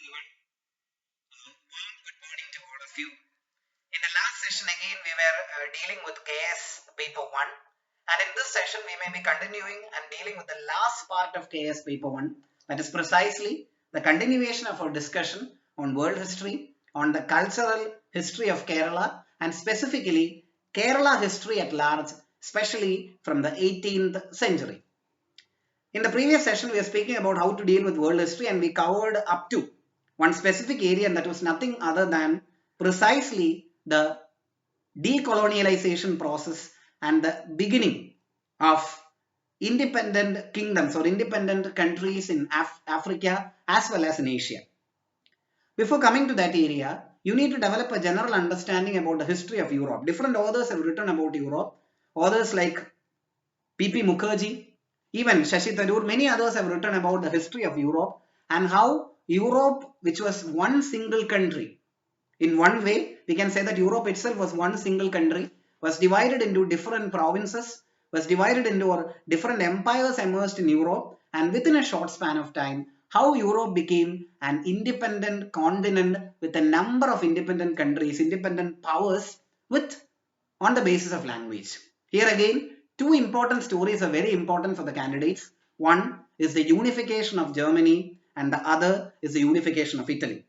everyone. Warm good morning to all of you. In the last session again we were dealing with KS paper 1, and in this session we may be continuing and dealing with the last part of KS paper 1, that is precisely the continuation of our discussion on world history, on the cultural history of Kerala, and specifically Kerala history at large, especially from the 18th century. In the previous session, we were speaking about how to deal with world history, and we covered up to one specific area, and that was nothing other than precisely the decolonialization process and the beginning of independent kingdoms or independent countries in Africa as well as in Asia. Before coming to that area, you need to develop a general understanding about the history of Europe. Different authors have written about Europe. Authors like P.P. Mukherjee, even Shashi Tharoor, many others have written about the history of Europe and how Europe, which was one single country, in one way we can say that Europe itself was one single country, was divided into different provinces, was divided into different empires emerged in Europe, and within a short span of time, how Europe became an independent continent with a number of independent countries, independent powers on the basis of language. Here again, two important stories are very important for the candidates. One is the unification of Germany and the other is the unification of Italy.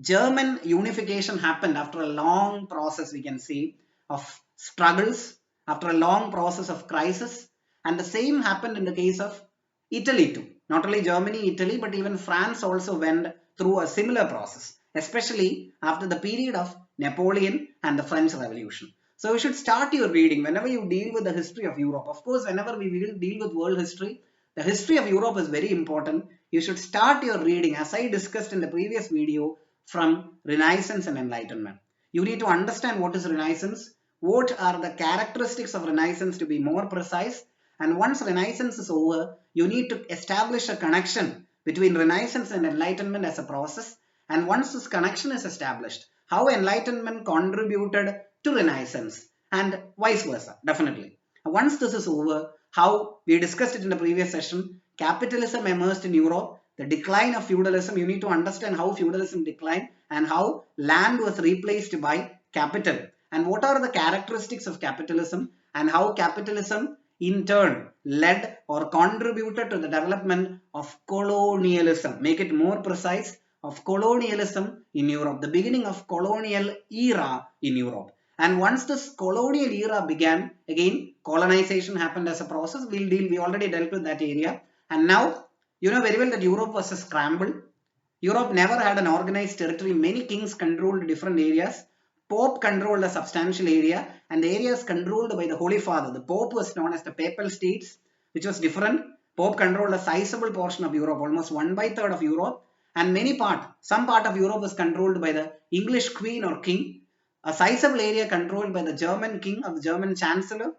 German unification happened after a long process, we can say, of struggles, after a long process of crisis, and the same happened in the case of Italy too. Not only Germany, Italy, but even France also went through a similar process, especially after the period of Napoleon and the French Revolution. So you should start your reading whenever you deal with the history of Europe. Of course, whenever we will deal with world history, the history of Europe is very important. You should start your reading, as I discussed in the previous video, from Renaissance and Enlightenment. You need to understand what is Renaissance, what are the characteristics of Renaissance to be more precise, and once Renaissance is over, you need to establish a connection between Renaissance and Enlightenment as a process, and once this connection is established, how Enlightenment contributed to Renaissance and vice versa, definitely. Once this is over, how we discussed it in the previous session, capitalism emerged in Europe, the decline of feudalism, you need to understand how feudalism declined and how land was replaced by capital, and what are the characteristics of capitalism and how capitalism in turn led or contributed to the development of colonialism. Make it more precise, of colonialism in Europe, the beginning of colonial era in Europe. And once this colonial era began, again colonization happened as a process. We already dealt with that area, and now you know very well that Europe was a scramble. Europe never had an organized territory. Many kings controlled different areas. Pope controlled a substantial area, and the areas controlled by the Holy Father. The Pope was known as the Papal States, which was different. Pope controlled a sizable portion of Europe, almost 1/3 of Europe, and some part of Europe was controlled by the English Queen or King. A sizable area controlled by the German King or the German Chancellor.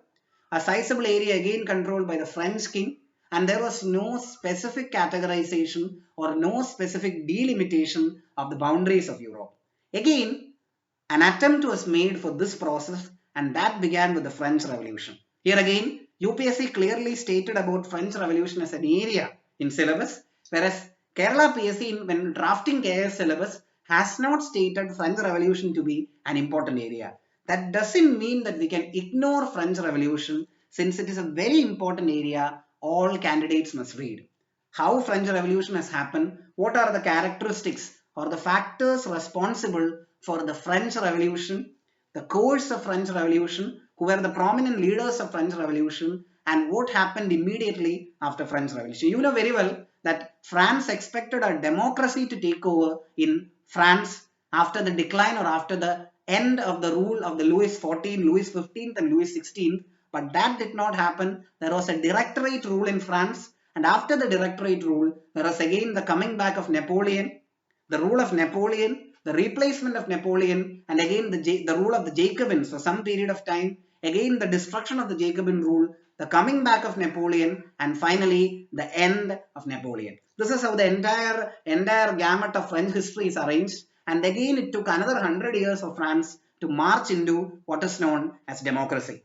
A sizable area again controlled by the French King. And there was no specific categorization or no specific delimitation of the boundaries of Europe. Again, an attempt was made for this process, and that began with the French Revolution. Here again, UPSC clearly stated about French Revolution as an area in syllabus, whereas Kerala PSC, when drafting KS syllabus, has not stated French Revolution to be an important area. That doesn't mean that we can ignore French Revolution, since it is a very important area all candidates must read. How French Revolution has happened, what are the characteristics or the factors responsible for the French Revolution, the course of French Revolution, who were the prominent leaders of French Revolution, and what happened immediately after French Revolution. You know very well that France expected a democracy to take over in France after the decline or after the end of the rule of the Louis XIV, Louis XV and Louis XVI, but that did not happen. There was a directorate rule in France, and after the directorate rule, there was again the coming back of Napoleon, the rule of Napoleon, the replacement of Napoleon, and again the rule of the Jacobins for some period of time, again the destruction of the Jacobin rule, the coming back of Napoleon, and finally the end of Napoleon. This is how the entire gamut of French history is arranged, and again it took another 100 years for France to march into what is known as democracy.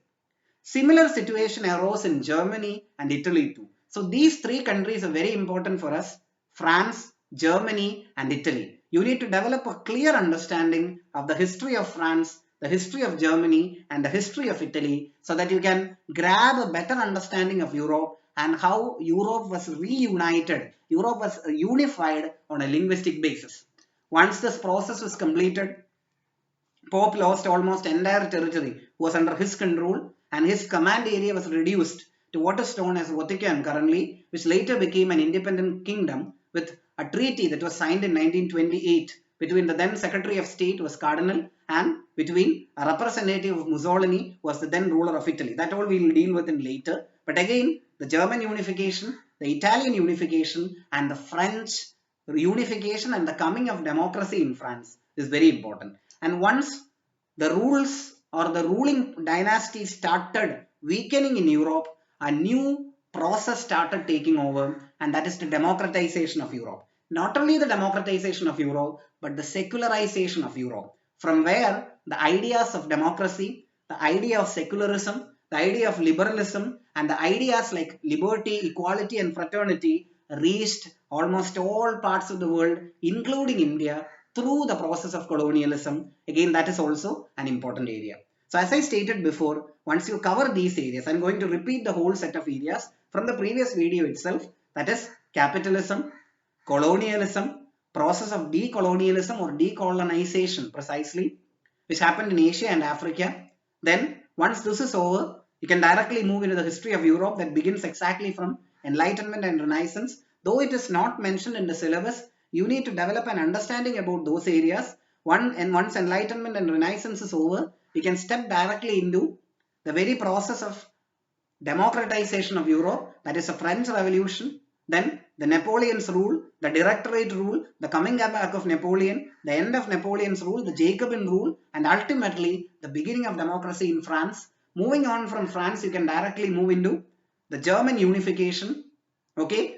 Similar situation arose in Germany and Italy too. So these three countries are very important for us: France, Germany and Italy. You need to develop a clear understanding of the history of France, the history of Germany and the history of Italy so that you can grab a better understanding of Europe and how Europe was reunited. Europe was unified on a linguistic basis. Once this process was completed, Pope lost almost entire territory was under his control and his command area was reduced to what is known as Vatican currently, which later became an independent kingdom with a treaty that was signed in 1928 between the then Secretary of State was Cardinal and between a representative of Mussolini was the then ruler of Italy. That all we will deal with in later. But again, the German unification, the Italian unification and the French unification and the coming of democracy in France is very important. And once the rules or the ruling dynasty started weakening in Europe, a new process started taking over, and that is the democratization of Europe. Not only the democratization of Europe, but the secularization of Europe, from where the ideas of democracy, the idea of secularism, the idea of liberalism, and the ideas like liberty, equality, and fraternity reached almost all parts of the world, including India, through the process of colonialism. Again, that is also an important area. So as I stated before, once you cover these areas, I'm going to repeat the whole set of areas from the previous video itself. That is capitalism, colonialism, process of decolonialism or decolonization precisely, which happened in Asia and Africa. Then once this is over, you can directly move into the history of Europe that begins exactly from Enlightenment and Renaissance. Though it is not mentioned in the syllabus, you need to develop an understanding about those areas. Once Enlightenment and Renaissance is over, we can step directly into the very process of democratization of Europe, that is the French Revolution, then the Napoleon's rule, the Directorate rule, the coming back of Napoleon, the end of Napoleon's rule, the Jacobin rule, and ultimately the beginning of democracy in France. Moving on from France, you can directly move into the German unification. Okay,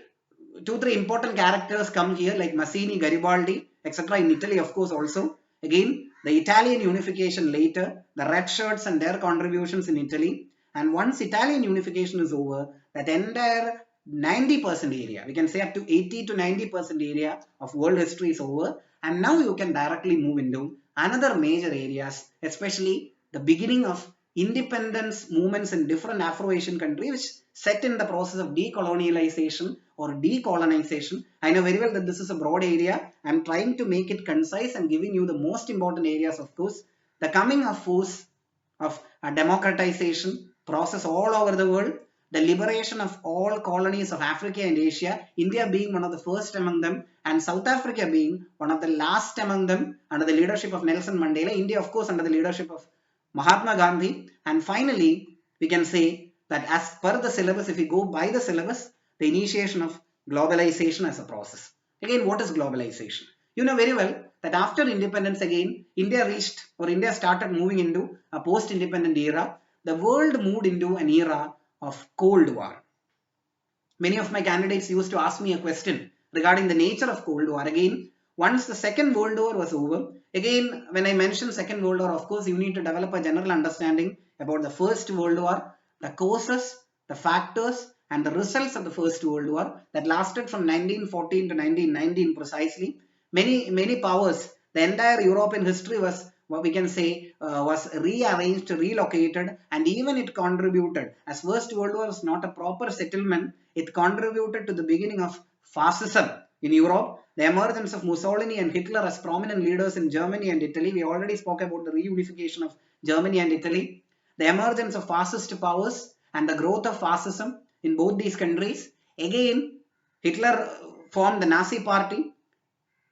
2-3 important characters come here like Mazzini, Garibaldi, etc. in Italy, of course, also. Again, the Italian unification later, the red shirts and their contributions in Italy. And once Italian unification is over, that entire 90% area, we can say up to 80 to 90% area of world history is over. And now you can directly move into another major areas, especially the beginning of independence movements in different Afro-Asian countries, which set in the process of decolonialization or decolonization. I know very well that this is a broad area. I'm trying to make it concise and giving you the most important areas, of course. The coming of force of a democratization process all over the world, the liberation of all colonies of Africa and Asia, India being one of the first among them, and South Africa being one of the last among them under the leadership of Nelson Mandela, India, of course, under the leadership of Mahatma Gandhi. And finally, we can say that as per the syllabus, if we go by the syllabus, the initiation of globalization as a process. Again, what is globalization? You know very well that after independence again, India started moving into a post-independent era. The world moved into an era of Cold War. Many of my candidates used to ask me a question regarding the nature of Cold War. Again, once the Second World War was over, again, when I mention Second World War, of course, you need to develop a general understanding about the First World War, the causes, the factors, and the results of the First World War that lasted from 1914 to 1919 precisely. Many powers, the entire European history was what we can say was rearranged, relocated, and even it contributed. As First World War was not a proper settlement, it contributed to the beginning of fascism in Europe, the emergence of Mussolini and Hitler as prominent leaders in Germany and Italy. We already spoke about the reunification of Germany and Italy, the emergence of fascist powers and the growth of fascism in both these countries. Again, Hitler formed the Nazi party.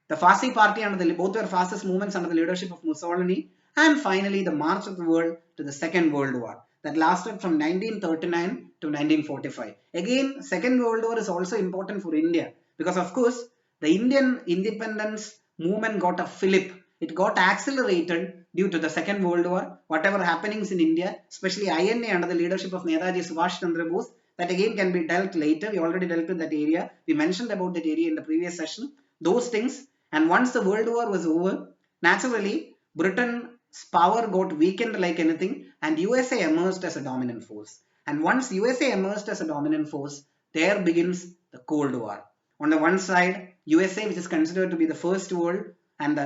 The Fasci party under both were fascist movements under the leadership of Mussolini, and finally the march of the world to the Second World War that lasted from 1939 to 1945. Again, Second World War is also important for India because of course the Indian independence movement got a fillip. It got accelerated due to the Second World War. Whatever happenings in India, especially INA under the leadership of Netaji Subhash Chandra Bose, that again can be dealt later. We already dealt with that area. We mentioned about that area in the previous session. Those things. And once the World War was over, naturally, Britain's power got weakened like anything and USA emerged as a dominant force. And once USA emerged as a dominant force, there begins the Cold War. On the one side, USA, which is considered to be the first world and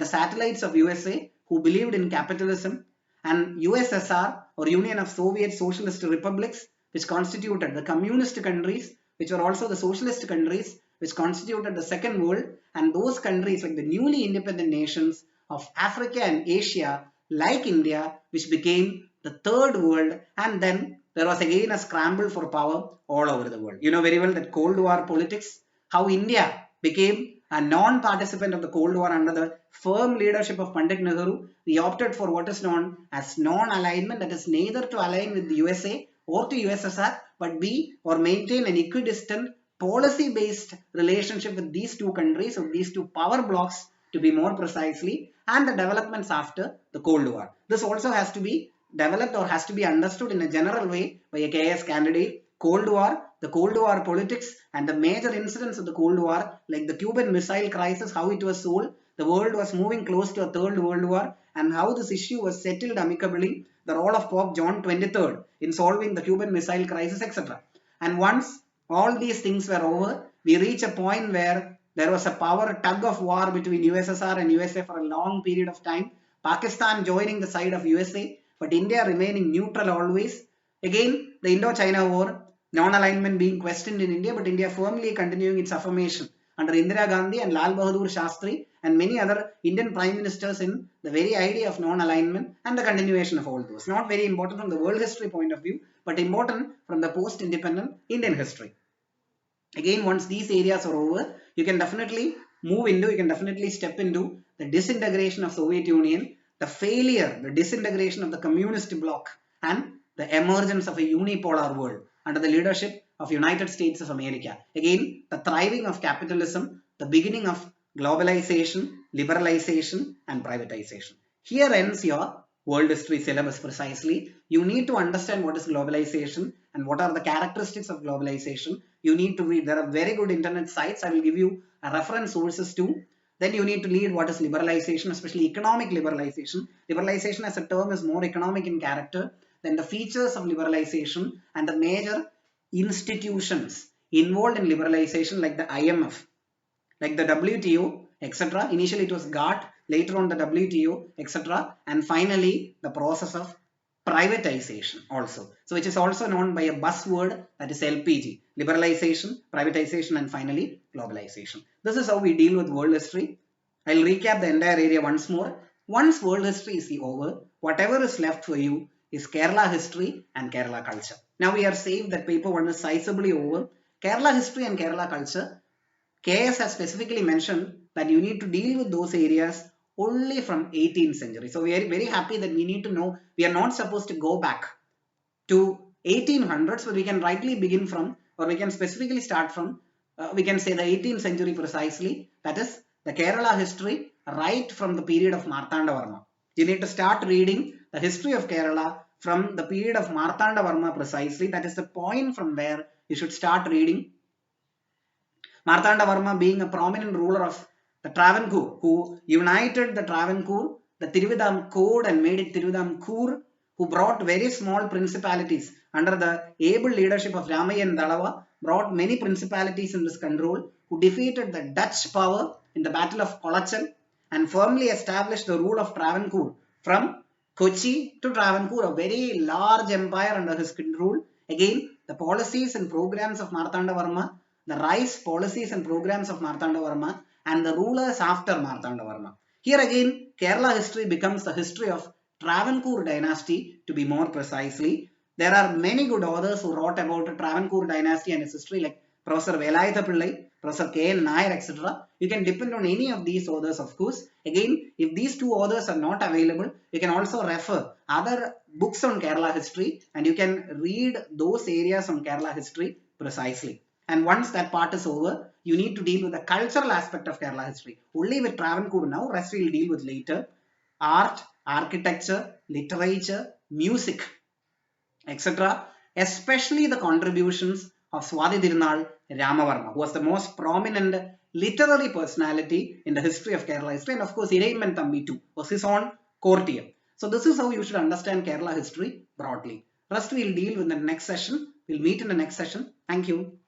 the satellites of USA who believed in capitalism, and USSR or Union of Soviet Socialist Republics, which constituted the communist countries, which were also the socialist countries, which constituted the second world, and those countries like the newly independent nations of Africa and Asia like India, which became the third world, and then there was again a scramble for power all over the world. You know very well that Cold War politics, how India became a non-participant of the Cold War under the firm leadership of Pandit Nehru. We opted for what is known as non-alignment, that is neither to align with the USA or to USSR, but be or maintain an equidistant policy-based relationship with these two countries, or these two power blocks to be more precisely, and the developments after the Cold War. This also has to be developed or has to be understood in a general way by a KS candidate. Cold War, the Cold War politics and the major incidents of the Cold War, like the Cuban Missile Crisis, how it was sold, the world was moving close to a third world war, and how this issue was settled amicably, the role of Pope John 23rd in solving the Cuban Missile Crisis, etc. And once all these things were over, we reach a point where there was a power tug of war between USSR and USA for a long period of time, Pakistan joining the side of USA, but India remaining neutral always. Again, the Indo-China War, non-alignment being questioned in India, but India firmly continuing its affirmation under Indira Gandhi and Lal Bahadur Shastri and many other Indian prime ministers in the very idea of non-alignment and the continuation of all those. Not very important from the world history point of view, but important from the post-independent Indian history. Again, once these areas are over, you can definitely step into the disintegration of Soviet Union, the failure, the disintegration of the communist bloc, and the emergence of a unipolar world under the leadership of United States of America. Again, the thriving of capitalism, the beginning of globalization, liberalization, and privatization. Here ends your world history syllabus precisely. You need to understand what is globalization and what are the characteristics of globalization. You need to read. There are very good internet sites. I will give you a reference sources too. Then you need to read what is liberalization, especially economic liberalization. Liberalization as a term is more economic in character. Then the features of liberalization and the major institutions involved in liberalization, like the IMF, like the WTO, etc. Initially it was GATT, later on the WTO, etc. And finally the process of privatization also. So which is also known by a buzzword, that is LPG. Liberalization, privatization, and finally globalization. This is how we deal with world history. I'll recap the entire area once more. Once world history is over, whatever is left for you is Kerala history and Kerala culture. Now we are safe that paper 1 is sizably over. Kerala history and Kerala culture, KS has specifically mentioned that you need to deal with those areas only from 18th century. So we are very happy that we need to know, we are not supposed to go back to 1800s, but we can rightly begin from, or we can specifically start from, we can say the 18th century precisely, that is the Kerala history right from the period of Martanda Varma. You need to start reading the history of Kerala from the period of Martanda Varma precisely. That is the point from where you should start reading. Martanda Varma being a prominent ruler of the Travancore, who united the Travancore, the Tiruvitham Code, and made it Tiruvitham, who brought very small principalities under the able leadership of Ramayan Dalava, brought many principalities in this control, who defeated the Dutch power in the Battle of Kolachal and firmly established the rule of Travancore from Kochi to Travancore, a very large empire under his control. Again, the policies and programs of Martanda Varma, the rice policies and programs of Martanda Varma, and the rulers after Martanda Varma. Here again, Kerala history becomes the history of Travancore dynasty, to be more precisely. There are many good authors who wrote about the Travancore dynasty and its history, like Professor Velayatha Pillai, Professor K.N. Nair, etc. You can depend on any of these authors, of course. Again, if these two authors are not available, you can also refer other books on Kerala history, and you can read those areas on Kerala history precisely. And once that part is over, you need to deal with the cultural aspect of Kerala history. Only with Travancore now, rest we will deal with later. Art, architecture, literature, music, etc. Especially the contributions of Swathi Tirunal Ramavarma, who was the most prominent literary personality in the history of Kerala history. And of course, Iraiman Thambi too was his own courtier. So this is how you should understand Kerala history broadly. Rest we will deal with in the next session. We'll meet in the next session. Thank you.